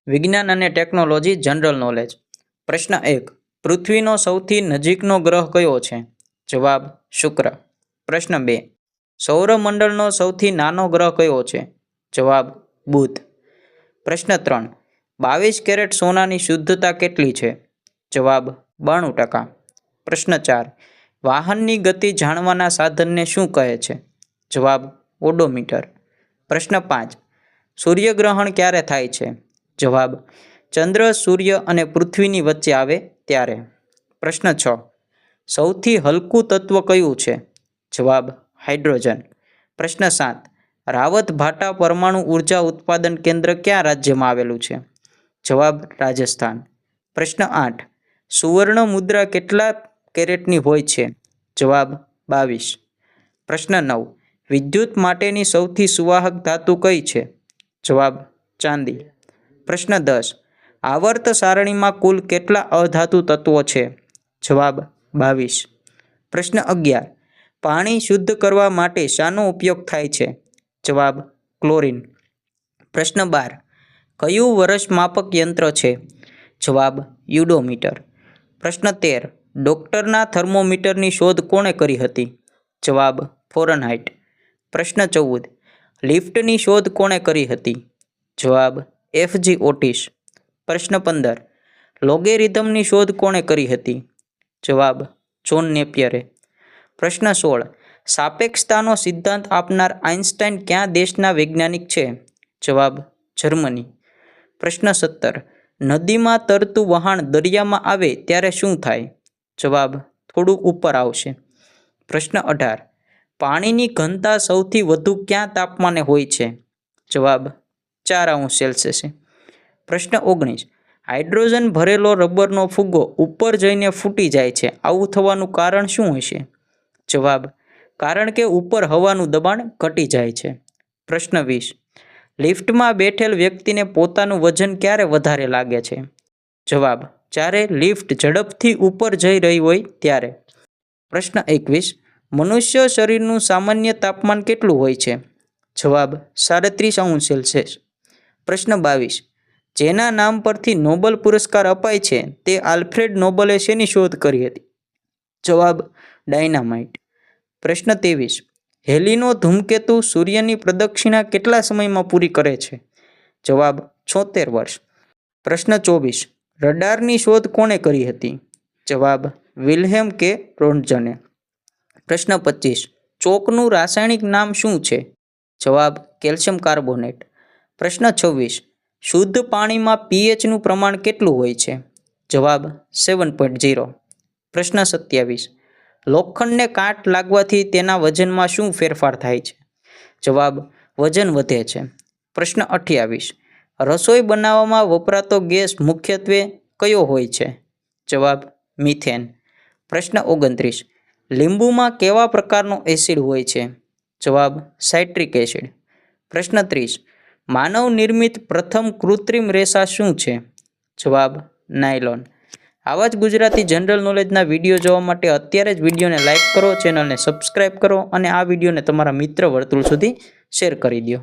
વિજ્ઞાન અને technology general knowledge. પ્રશ્ન 1. પૃથ્વીનો સૌથી નજીકનો ગ્રહ કયો છે? જવાબ શુક્ર. પ્રશ્ન 2. સૌરમંડળનો સૌથી નાનો ગ્રહ કયો છે? જવાબ બુધ. પ્રશ્ન 3. 22 કેરેટ સોનાની શુદ્ધતા કેટલી છે? જવાબ 92%. પ્રશ્ન 4. વાહનની ગતિ જાણવાના સાધનને શું કહે છે? જવાબ ઓડોમીટર. પ્રશ્ન 5. સૂર્યગ્રહણ ક્યારે થાય છે? જવાબ ચંદ્ર, સૂર્ય અને પૃથ્વીની વચ્ચે આવે ત્યારે. પ્રશ્ન 6. સૌથી હલકું તત્વ કયું છે? જવાબ હાઇડ્રોજન. પ્રશ્ન 7. રાવત ભાટા પરમાણુ ઉર્જા ઉત્પાદન કેન્દ્ર કયા રાજ્યમાં આવેલું છે? જવાબ રાજસ્થાન. પ્રશ્ન 8. સુવર્ણ મુદ્રા કેટલા કેરેટની હોય છે? જવાબ 22. પ્રશ્ન 9. વિદ્યુત માટેની સૌથી સુવાહક ધાતુ કઈ છે? જવાબ ચાંદી. પ્રશ્ન 10. આવર્ત સારણીમાં કુલ કેટલા અધાતુ તત્વો છે? જવાબ 22. પ્રશ્ન 11. પાણી શુદ્ધ કરવા માટે શાનો ઉપયોગ થાય છે? જવાબ ક્લોરીન. પ્રશ્ન 12. કયું વર્ષ માપક યંત્ર છે? જવાબ યુડોમીટર. પ્રશ્ન 13. ડોક્ટરના થર્મોમીટરની શોધ કોણે કરી હતી? જવાબ ફોરનહાઇટ. પ્રશ્ન 14. લિફ્ટની શોધ કોણે કરી હતી? જવાબ એફજી ઓટિસ. પ્રશ્ન 15. લોગેરિધમની શોધ કોણે કરી હતી? જવાબ જોન નેપિયરે. પ્રશ્ન 16. સાપેક્ષતાનો સિદ્ધાંત આપનાર આઇન્સ્ટાઇન કયા દેશના વૈજ્ઞાનિક છે? જવાબ જર્મની. પ્રશ્ન 17. નદીમાં તરતું વહાણ દરિયામાં આવે ત્યારે શું થાય? જવાબ થોડું ઉપર આવશે. પ્રશ્ન 18. પાણીની ઘનતા સૌથી વધુ ક્યાં તાપમાને હોય છે? જવાબ 4°C. પ્રશ્ન 19. હાઇડ્રોજન ભરેલો રબરનો ફુગ્ગો ઉપર જઈને ફૂટી જાય છે, આવું થવાનું કારણ શું હશે? જવાબ કારણ કે ઉપર હવાનું દબાણ ઘટી જાય છે. પ્રશ્ન 20. લિફ્ટમાં બેઠેલ વ્યક્તિને પોતાનું વજન ક્યારે વધારે લાગે છે? જવાબ જ્યારે લિફ્ટ ઝડપથી ઉપર જઈ રહી હોય ત્યારે. પ્રશ્ન 21. મનુષ્ય શરીરનું સામાન્ય તાપમાન કેટલું હોય છે? જવાબ 37°C. પ્રશ્ન 22. જેના નામ પરથી નોબેલ પુરસ્કાર અપાય છે તે આલ્ફ્રેડ નોબલે શેની શોધ કરી હતી? જવાબ ડાયનામાઇટ. પ્રશ્ન 23. હેલીનો ધૂમકેતુ સૂર્યની પ્રદક્ષિણા કેટલા સમયમાં પૂરી કરે છે? જવાબ 76 વર્ષ. પ્રશ્ન 24. રડારની શોધ કોણે કરી હતી? જવાબ વિલ્હેમ કે રોન્ટજને. પ્રશ્ન 25. ચોકનું રાસાયણિક નામ શું છે? જવાબ કેલ્શિયમ કાર્બોનેટ. પ્રશ્ન 26. શુદ્ધ પાણીમાં પીએચનું પ્રમાણ કેટલું હોય છે? જવાબ 7.0. પ્રશ્ન 27. લોખંડને કાટ લાગવાથી તેના વજનમાં શું ફેરફાર થાય છે? જવાબ વજન વધે છે. પ્રશ્ન 28. રસોઈ બનાવવામાં વપરાતો ગેસ મુખ્યત્વે કયો હોય છે? જવાબ મિથેન. પ્રશ્ન 29. લીંબુમાં કેવા પ્રકારનો એસિડ હોય છે? જવાબ સાઇટ્રિક એસિડ. પ્રશ્ન 30. માનવ નિર્મિત પ્રથમ કૃત્રિમ રેસા શું છે? જવાબ નાયલોન. આવા જ ગુજરાતી જનરલ નોલેજના વિડીયો જોવા માટે અત્યારે જ વિડીયોને લાઇક કરો, ચેનલને સબસ્ક્રાઇબ કરો અને આ વિડીયોને તમારા મિત્ર વર્તુળ સુધી શેર કરી દો.